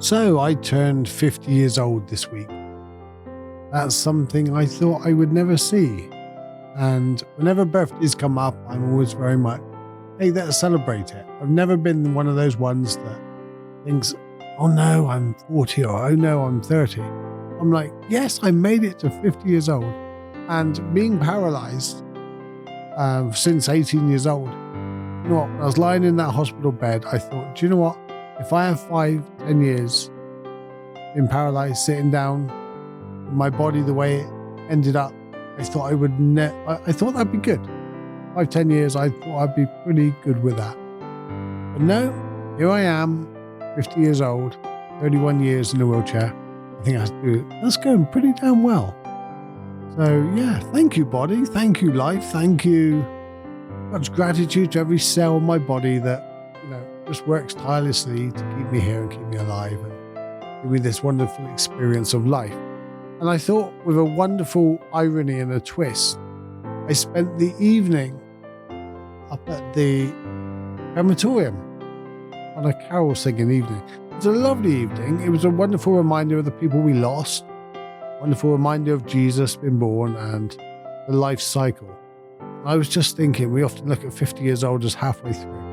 So I turned 50 years old this week. That's something I thought I would never see. And whenever birthdays come up, I'm always very much, hey, let's celebrate it. I've never been one of those ones that thinks, oh no, I'm 40 or oh no, I'm 30. I'm like, yes, I made it to 50 years old. And being paralysed since 18 years old, you know what, when I was lying in that hospital bed, I thought, do you know what? If I have 10 years being paralysed, sitting down, my body the way it ended up, I thought I would I thought that'd be good. 10 years, I thought I'd be pretty good with that. But no, here I am, 50 years old, 31 years in a wheelchair. I think that's going pretty damn well. So yeah, thank you, body. Thank you, life. Thank you. Much gratitude to every cell in my body that, just works tirelessly to keep me here and keep me alive and give me this wonderful experience of life. And I thought, with a wonderful irony and a twist, I spent the evening up at the crematorium on a carol singing evening. It was a lovely evening. It was a wonderful reminder of the people we lost, wonderful reminder of Jesus being born and the life cycle. I was just thinking, we often look at 50 years old as halfway through.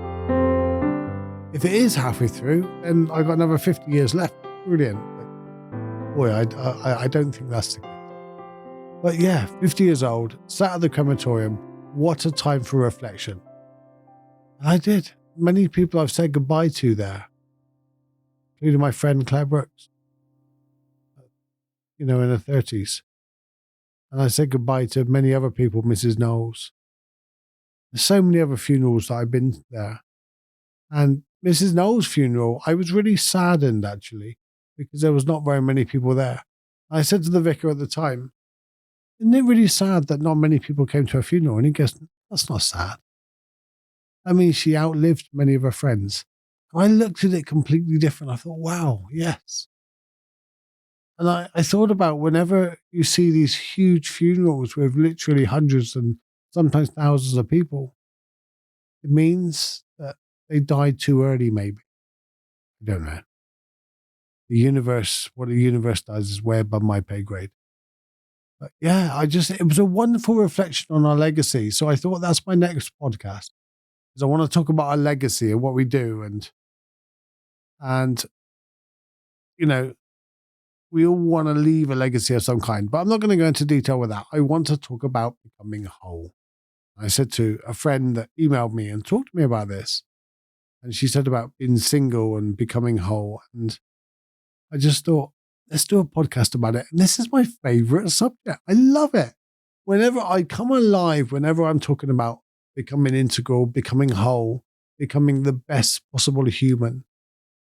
If it is halfway through, then I've got another 50 years left. Brilliant. But boy, I don't think that's the case. But yeah, 50 years old, sat at the crematorium. What a time for reflection. And I did. Many people I've said goodbye to there, including my friend Claire Brooks, in her 30s. And I said goodbye to many other people, Mrs. Knowles. There's so many other funerals that I've been there. And Mrs. Knowles' funeral, I was really saddened, actually, because there was not very many people there. I said to the vicar at the time, isn't it really sad that not many people came to her funeral? And he goes, that's not sad. I mean, she outlived many of her friends. I looked at it completely different. I thought, wow, yes. And I thought about whenever you see these huge funerals with literally hundreds and sometimes thousands of people, it means that they died too early, maybe. I don't know. What the universe does is way above my pay grade. But yeah, it was a wonderful reflection on our legacy. So I thought that's my next podcast, because I want to talk about our legacy and what we do. And we all want to leave a legacy of some kind, but I'm not going to go into detail with that. I want to talk about becoming whole. I said to a friend that emailed me and talked to me about this, and she said about being single and becoming whole. And I just thought, let's do a podcast about it. And this is my favorite subject. I love it. Whenever I come alive, whenever I'm talking about becoming integral, becoming whole, becoming the best possible human,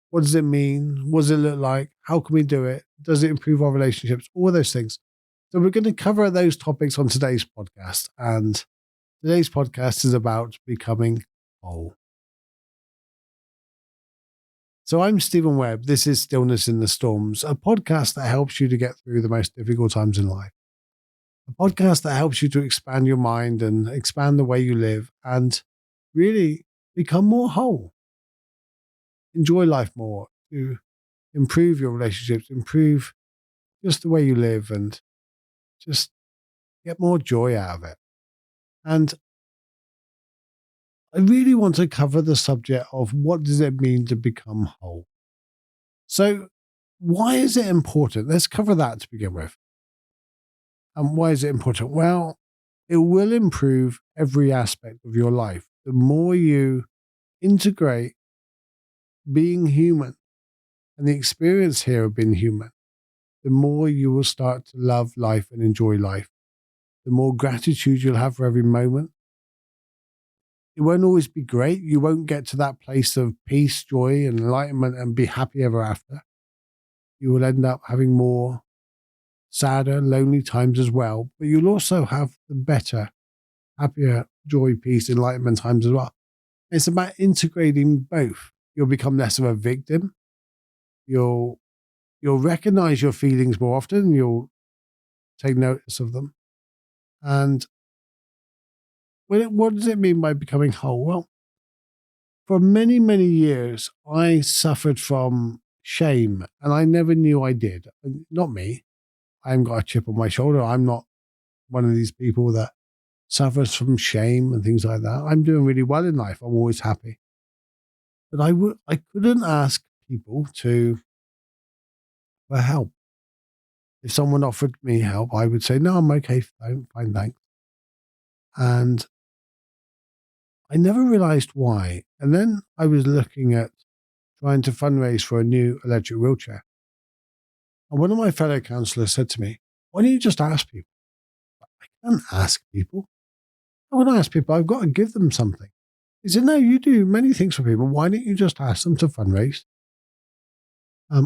what does it mean? What does it look like? How can we do it? Does it improve our relationships? All those things. So we're going to cover those topics on today's podcast. And today's podcast is about becoming whole. So I'm Steven Webb. This is Stillness in the Storms, a podcast that helps you to get through the most difficult times in life. A podcast that helps you to expand your mind and expand the way you live and really become more whole. Enjoy life more, to improve your relationships, improve just the way you live, and just get more joy out of it. And I really want to cover the subject of what does it mean to become whole. So why is it important? Let's cover that to begin with. And why is it important? Well, it will improve every aspect of your life. The more you integrate being human and the experience here of being human, the more you will start to love life and enjoy life. The more gratitude you'll have for every moment. It won't always be great. You won't get to that place of peace, joy, and enlightenment and be happy ever after. You will end up having more sadder, lonely times as well. But you'll also have the better, happier, joy, peace, enlightenment times as well. It's about integrating both. You'll become less of a victim. You'll recognize your feelings more often. You'll take notice of them. And what does it mean by becoming whole? Well, for many, many years, I suffered from shame, and I never knew I did. Not me. I haven't got a chip on my shoulder. I'm not one of these people that suffers from shame and things like that. I'm doing really well in life. I'm always happy. But I couldn't ask people for help. If someone offered me help, I would say, no, I'm okay. Fine, thanks. And I never realized why. And then I was looking at trying to fundraise for a new electric wheelchair. And one of my fellow counsellors said to me, why don't you just ask people? I can't ask people. I would ask people, I've got to give them something. He said, no, you do many things for people. Why don't you just ask them to fundraise?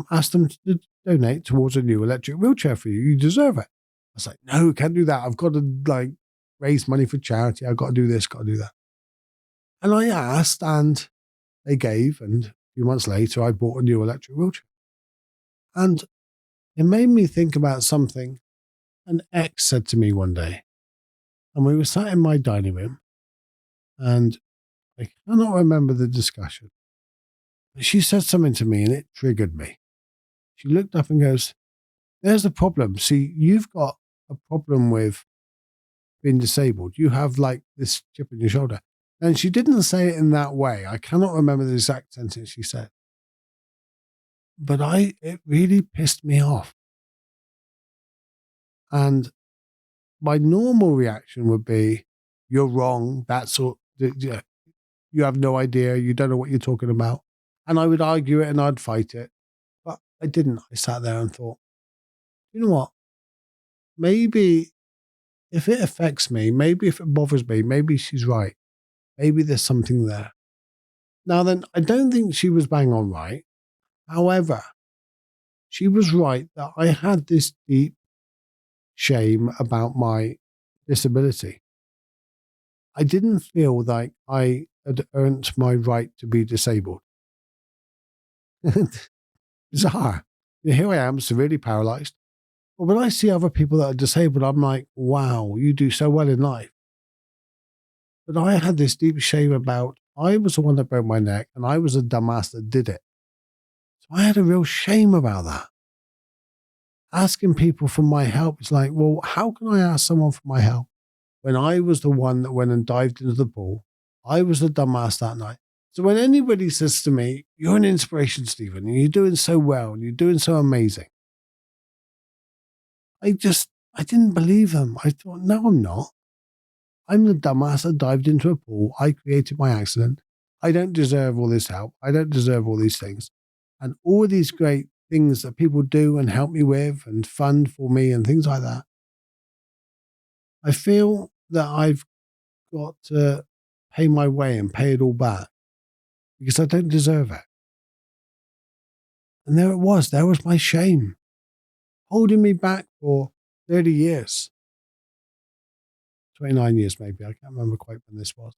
Ask them to donate towards a new electric wheelchair for you. You deserve it. I was like, no, can't do that. I've got to raise money for charity. I've got to do this, got to do that. And I asked and they gave. And a few months later, I bought a new electric wheelchair. And it made me think about something an ex said to me one day. And we were sat in my dining room and I cannot remember the discussion. But she said something to me and it triggered me. She looked up and goes, there's the problem. See, you've got a problem with being disabled. You have this chip in your shoulder. And she didn't say it in that way. I cannot remember the exact sentence she said. But it really pissed me off. And my normal reaction would be, you're wrong. That's all. You have no idea. You don't know what you're talking about. And I would argue it and I'd fight it. But I didn't. I sat there and thought, you know what? Maybe if it affects me, maybe if it bothers me, maybe she's right. Maybe there's something there. Now then, I don't think she was bang on right. However, she was right that I had this deep shame about my disability. I didn't feel like I had earned my right to be disabled. Bizarre. Here I am, severely paralysed. But when I see other people that are disabled, I'm like, wow, you do so well in life. But I had this deep shame about, I was the one that broke my neck and I was a dumbass that did it. So I had a real shame about that. Asking people for my help is like, well, how can I ask someone for my help when I was the one that went and dived into the pool? I was the dumbass that night. So when anybody says to me, you're an inspiration, Stephen, and you're doing so well and you're doing so amazing, I didn't believe them. I thought, no, I'm not. I'm the dumbass that dived into a pool. I created my accident. I don't deserve all this help. I don't deserve all these things. And all these great things that people do and help me with and fund for me and things like that. I feel that I've got to pay my way and pay it all back because I don't deserve it. And there it was. There was my shame holding me back for 30 years. 29 years maybe. I can't remember quite when this was.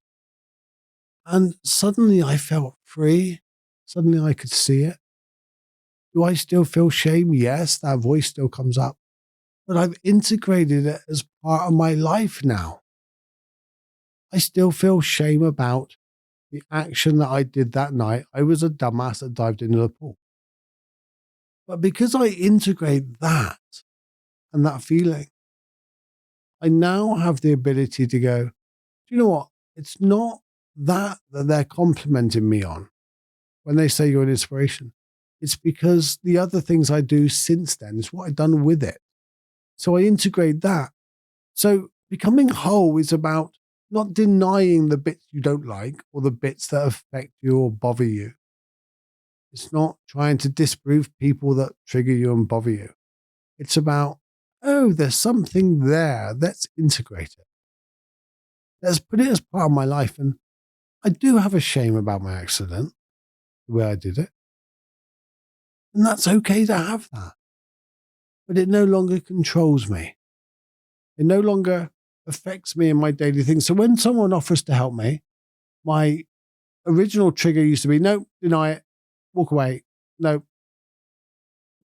And suddenly I felt free. Suddenly I could see it. Do I still feel shame? Yes, that voice still comes up. But I've integrated it as part of my life now. I still feel shame about the action that I did that night. I was a dumbass that dived into the pool. But because I integrate that and that feeling, I now have the ability to go, do you know what? It's not that they're complimenting me on when they say you're an inspiration. It's because the other things I do since then is what I've done with it. So I integrate that. So becoming whole is about not denying the bits you don't like or the bits that affect you or bother you. It's not trying to disprove people that trigger you and bother you. It's about, oh, there's something there. Let's integrate it. Let's put it as part of my life. And I do have a shame about my accident, the way I did it. And that's okay to have that. But it no longer controls me. It no longer affects me in my daily things. So when someone offers to help me, my original trigger used to be, no, deny it, walk away. No,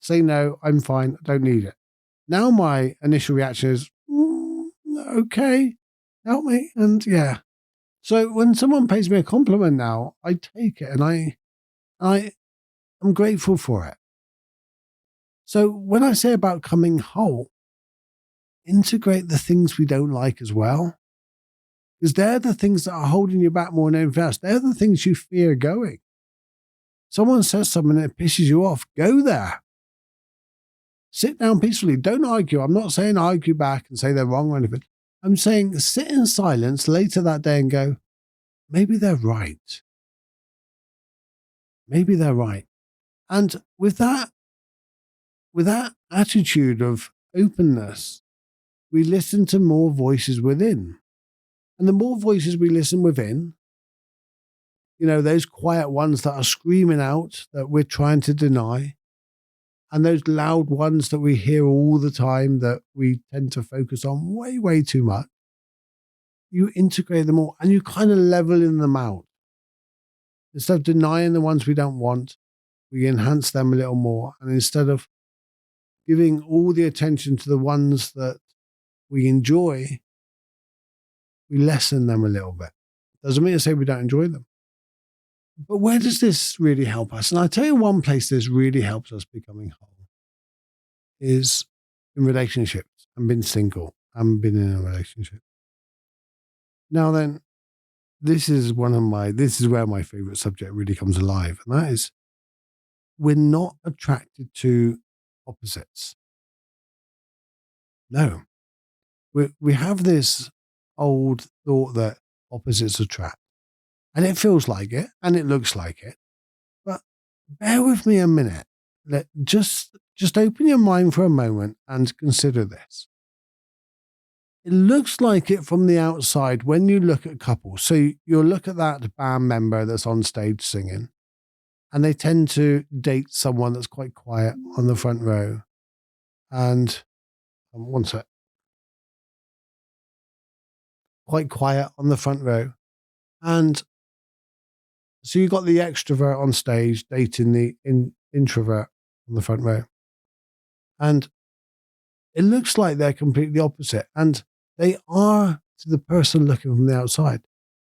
say no, I'm fine, I don't need it. Now my initial reaction is, okay, help me. And yeah. So when someone pays me a compliment now, I take it and I'm grateful for it. So when I say about coming whole, integrate the things we don't like as well, because they're the things that are holding you back more than anything else. They're the things you fear going. Someone says something that pisses you off, go there. Sit down peacefully. Don't argue. I'm not saying argue back and say they're wrong or anything. I'm saying sit in silence later that day and go, maybe they're right. Maybe they're right. And with that attitude of openness, we listen to more voices within. And the more voices we listen within, those quiet ones that are screaming out that we're trying to deny, and those loud ones that we hear all the time that we tend to focus on way, way too much, you integrate them all and you kind of leveling them out. Instead of denying the ones we don't want, we enhance them a little more. And instead of giving all the attention to the ones that we enjoy, we lessen them a little bit. Doesn't mean to say we don't enjoy them. But where does this really help us? And I tell you one place this really helps us becoming whole is in relationships and being single and being in a relationship. Now then, this is where my favorite subject really comes alive. And that is, we're not attracted to opposites. No. We have this old thought that opposites attract. And it feels like it, and it looks like it. But bear with me a minute. Just open your mind for a moment and consider this. It looks like it from the outside when you look at couples. So you'll look at that band member that's on stage singing, and they tend to date someone that's quite quiet on the front row. And one sec. Quite quiet on the front row. And so you got the extrovert on stage dating the introvert on the front row. And it looks like they're completely opposite. And they are to the person looking from the outside.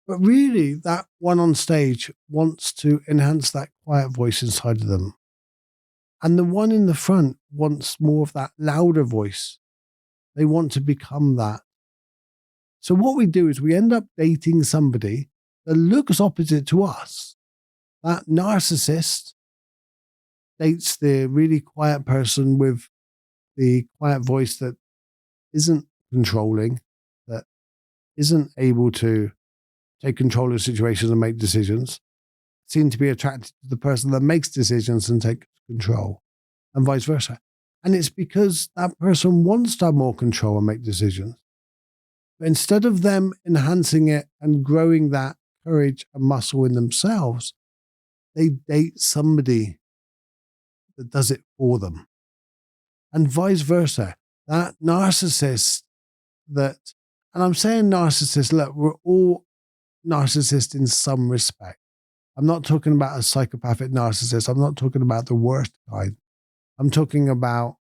But really, that one on stage wants to enhance that quiet voice inside of them. And the one in the front wants more of that louder voice. They want to become that. So what we do is we end up dating somebody that looks opposite to us. That narcissist dates the really quiet person with the quiet voice that isn't controlling, that isn't able to take control of situations and make decisions, seem to be attracted to the person that makes decisions and takes control, and vice versa. And it's because that person wants to have more control and make decisions. But instead of them enhancing it and growing that courage and muscle in themselves, they date somebody that does it for them. And vice versa. That narcissist and I'm saying narcissist, look, we're all narcissists in some respect. I'm not talking about a psychopathic narcissist. I'm not talking about the worst kind. I'm talking about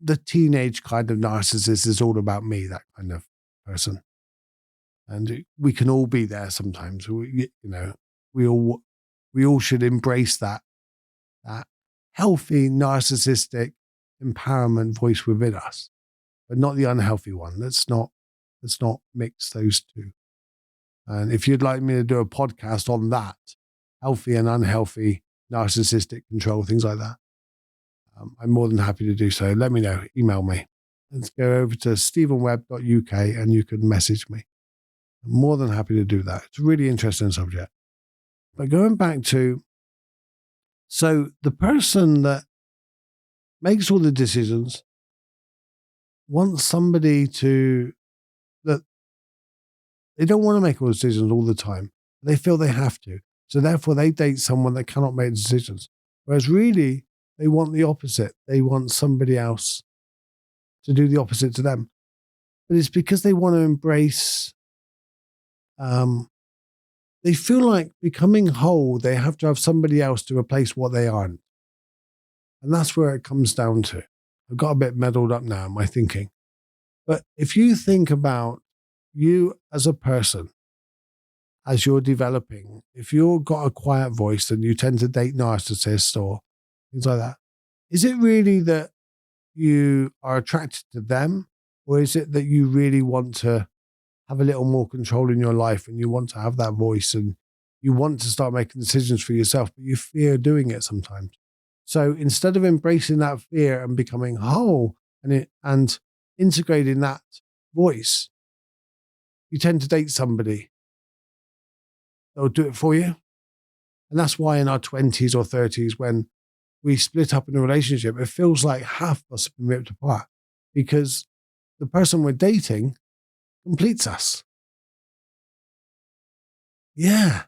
the teenage kind of narcissist is all about me, that kind of person. And we can all be there sometimes. We all should embrace that healthy narcissistic empowerment voice within us, but not the unhealthy one. Let's not mix those two. And if you'd like me to do a podcast on that, healthy and unhealthy narcissistic control, things like that, I'm more than happy to do so. Let me know. Email me. Let's go over to stevenwebb.uk and you can message me. I'm more than happy to do that. It's a really interesting subject. But going back to, so the person that makes all the decisions wants somebody that they don't want to make all the decisions all the time. They feel they have to. So therefore they date someone that cannot make decisions. Whereas really, they want the opposite. They want somebody else to do the opposite to them. But it's because they want to embrace, they feel like becoming whole, they have to have somebody else to replace what they aren't. And that's where it comes down to. I've got a bit muddled up now in my thinking. But if you think about you as a person, as you're developing, if you've got a quiet voice and you tend to date narcissists or things like that, is it really that you are attracted to them, or is it that you really want to have a little more control in your life and you want to have that voice and you want to start making decisions for yourself, but you fear doing it sometimes? So instead of embracing that fear and becoming whole and integrating that voice, you tend to date somebody that'll do it for you. And that's why in our 20s or 30s, when we split up in a relationship, it feels like half of us have been ripped apart because the person we're dating completes us. Yeah,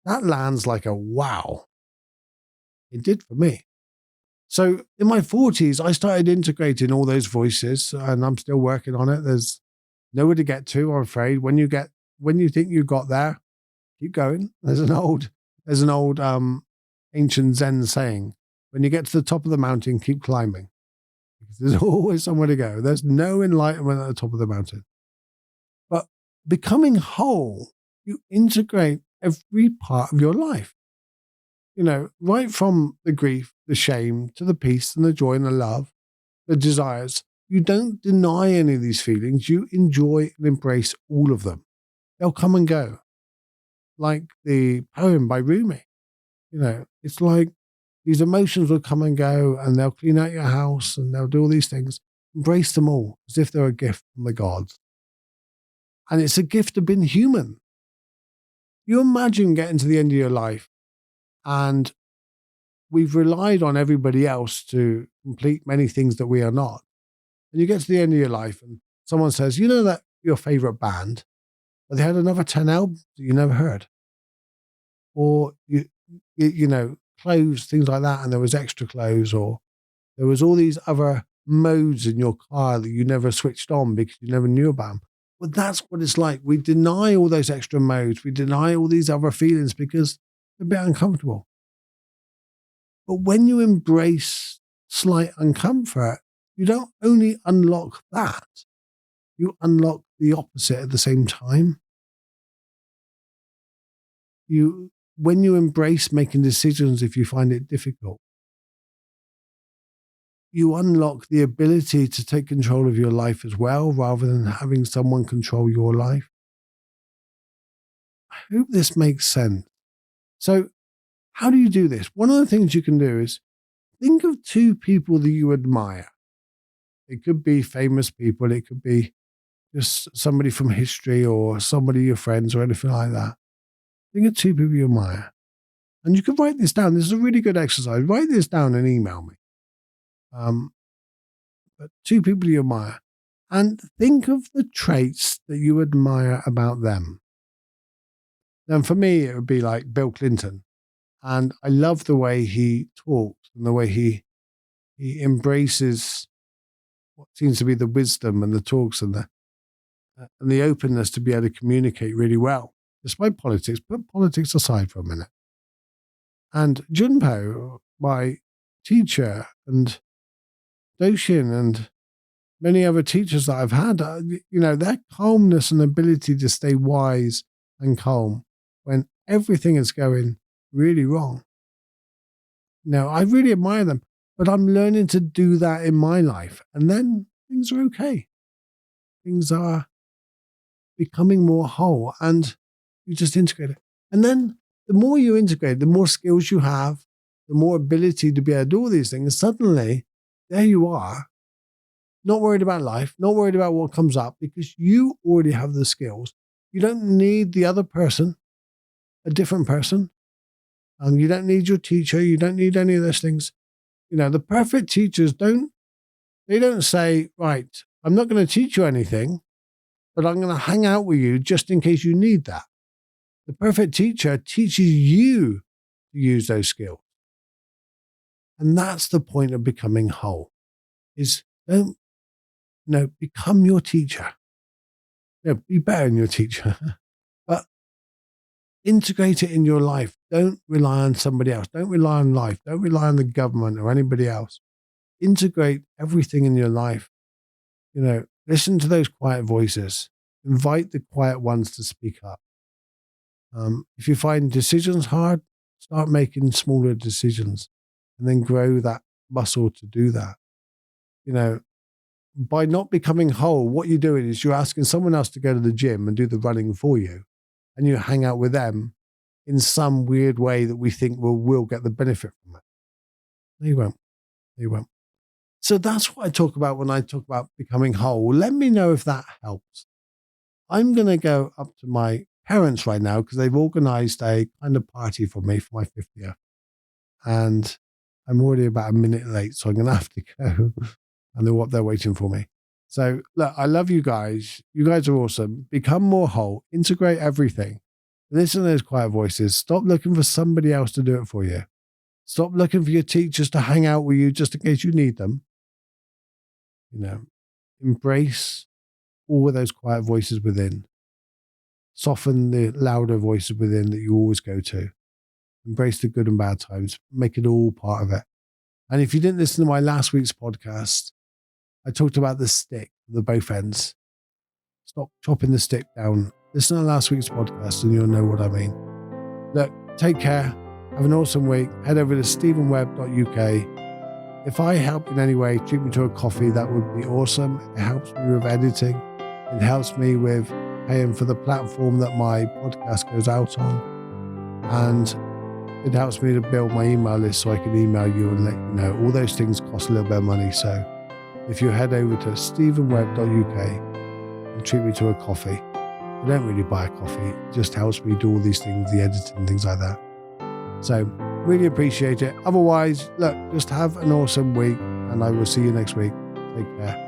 that lands like a wow. It did for me. So in my 40s, I started integrating all those voices and I'm still working on it. There's nowhere to get to, I'm afraid. When you think you got there, keep going. There's an old ancient Zen saying, when you get to the top of the mountain, keep climbing. Because there's always somewhere to go. There's no enlightenment at the top of the mountain. But becoming whole, you integrate every part of your life. Right from the grief, the shame, to the peace and the joy and the love, the desires. You don't deny any of these feelings. You enjoy and embrace all of them. They'll come and go. Like the poem by Rumi. It's like these emotions will come and go and they'll clean out your house and they'll do all these things. Embrace them all as if they're a gift from the gods. And it's a gift of being human. You imagine getting to the end of your life and we've relied on everybody else to complete many things that we are not. And you get to the end of your life and someone says, you know that your favorite band, but they had another 10 albums that you never heard. Or, clothes, things like that. And there was extra clothes, or there was all these other modes in your car that you never switched on because you never knew about them. But that's what it's like. We deny all those extra modes. We deny all these other feelings because they're a bit uncomfortable. But when you embrace slight uncomfort, you don't only unlock that, you unlock the opposite at the same time. When you embrace making decisions, if you find it difficult, you unlock the ability to take control of your life as well, rather than having someone control your life. I hope this makes sense. So, how do you do this? One of the things you can do is think of two people that you admire. It could be famous people, it could be just somebody from history or somebody your friends or anything like that. Think of two people you admire. And you can write this down. This is a really good exercise. Write this down and email me. But two people you admire. And think of the traits that you admire about them. And for me, it would be like Bill Clinton. And I love the way he talks and the way he embraces what seems to be the wisdom and the talks and the openness to be able to communicate really well, despite politics. Put politics aside for a minute. And Junpo, my teacher, and Doshin, and many other teachers that I've had, their calmness and ability to stay wise and calm when everything is going really wrong. Now, I really admire them, but I'm learning to do that in my life. And then things are okay. Things are becoming more whole and you just integrate it. And then the more you integrate, the more skills you have, the more ability to be able to do all these things. Suddenly, there you are, not worried about life, not worried about what comes up because you already have the skills. You don't need the other person, a different person. You don't need your teacher. You don't need any of those things. The perfect teachers don't say, right, I'm not going to teach you anything, but I'm going to hang out with you just in case you need that. The perfect teacher teaches you to use those skills. And that's the point of becoming whole, is don't, become your teacher. Be better than your teacher, but integrate it in your life. Don't rely on somebody else. Don't rely on life. Don't rely on the government or anybody else. Integrate everything in your life. Listen to those quiet voices. Invite the quiet ones to speak up. If you find decisions hard, start making smaller decisions and then grow that muscle to do that. by not becoming whole, what you're doing is you're asking someone else to go to the gym and do the running for you, and you hang out with them in some weird way that we think we'll get the benefit from it. No, you won't. No, you won't. So that's what I talk about when I talk about becoming whole. Let me know if that helps. I'm going to go up to my parents right now because they've organized a kind of party for me for my 50th. And I'm already about a minute late, so I'm going to have to go. And they're up there waiting for me. So look, I love you guys. You guys are awesome. Become more whole. Integrate everything. Listen to those quiet voices. Stop looking for somebody else to do it for you. Stop looking for your teachers to hang out with you just in case you need them. Embrace all of those quiet voices within. Soften the louder voices within that you always go to. Embrace the good and bad times. Make it all part of it. And if you didn't listen to my last week's podcast, I talked about the stick, the both ends. Stop chopping the stick down. Listen to last week's podcast and you'll know what I mean. Look, take care. Have an awesome week. Head over to stevenwebb.uk. If I help in any way, treat me to a coffee. That would be awesome. It helps me with editing. It helps me with paying for the platform that my podcast goes out on. And it helps me to build my email list so I can email you and let you know. All those things cost a little bit of money. So if you head over to stevenwebb.uk and treat me to a coffee, I don't really buy a coffee. It just helps me do all these things, the editing, things like that. So really appreciate it. Otherwise, look, just have an awesome week and I will see you next week. Take care.